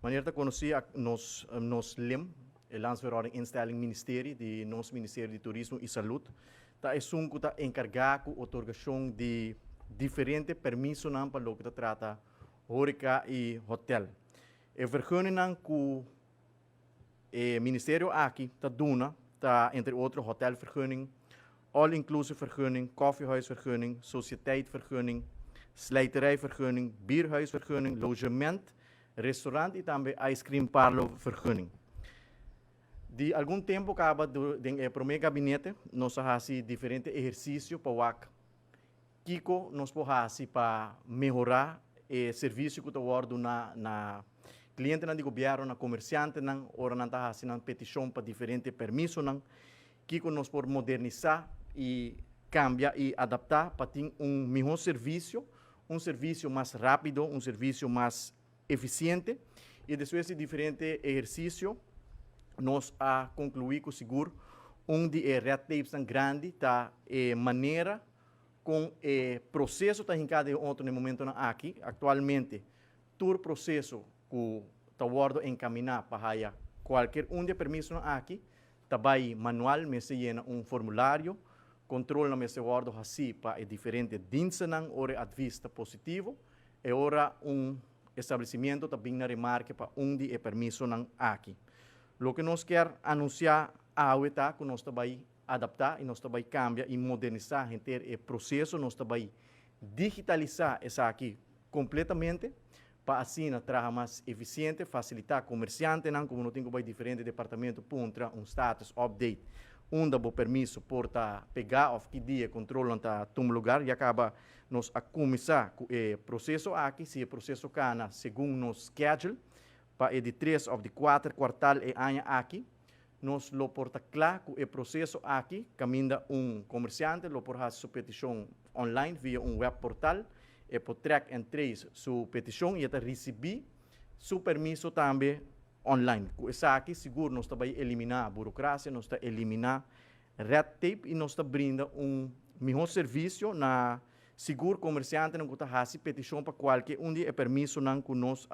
Wanneer te conhecer nos LIM, a Landsverhouding Instelling Ministerie, de nos Ministerie de Turismo e Saúde, tá é um que tá encarregado com a otorgação de diferentes permissos para o que trata horeca e hotel. E vergunning que o Ministério aqui tá dona, tá entre outros hotelvergunning, all-inclusive vergunning, koffiehuisvergunning, sociëteitvergunning, slijterijvergunning, bierhuisvergunning, logement, restaurant e também ice cream parlor vergunning. De algum tempo acaba do meu gabinete, nós fazemos diferentes exercícios para Kiko nós podemos para melhorar o serviço que está dando na cliente do governo, na comerciante, ora não está fazendo petição para diferentes permissos, Kiko nós podemos modernizar e cambiar e adaptar para ter melhor serviço, um serviço mais rápido, um serviço mais eficiente e depois de diferentes exercícios nós a concluir com seguro de red tapes tão grande tá maneira com o processo tá hincado outro no momento aqui atualmente todo processo que está word encaminhar para qualquer de permisso aqui tá vai manual me se llena formulário controle me se word assim para diferentes diensten ora advista positivo e ora estabelecimento também na remarque para de permisso aqui. Lo que nós quer anunciar é que nós vai adaptar e nós vai cambiar e modernizar o processo, nós vai digitalizar isso aqui completamente para assim trabalhar mais eficiente, facilitar comerciante, como não tem diferentes departamentos para status update, dá permisso por pegar ou que dia controlam um lugar e acaba nós a começar com o processo aqui, se o processo cana segundo nos schedule para de 3 ou de 4 quartal e ano aqui, nós lo porta claro que o processo aqui, caminha comerciante, lo porta sua petição online via web portal, e por track and trace sua petição e até receber seu permisso também online. Com isso aqui, seguro, nós vai eliminar a burocracia, nós vai eliminar red tape e nós brinda melhor serviço na seguro comerciante, não está fazendo petição para qualquer dia é permisso não que nós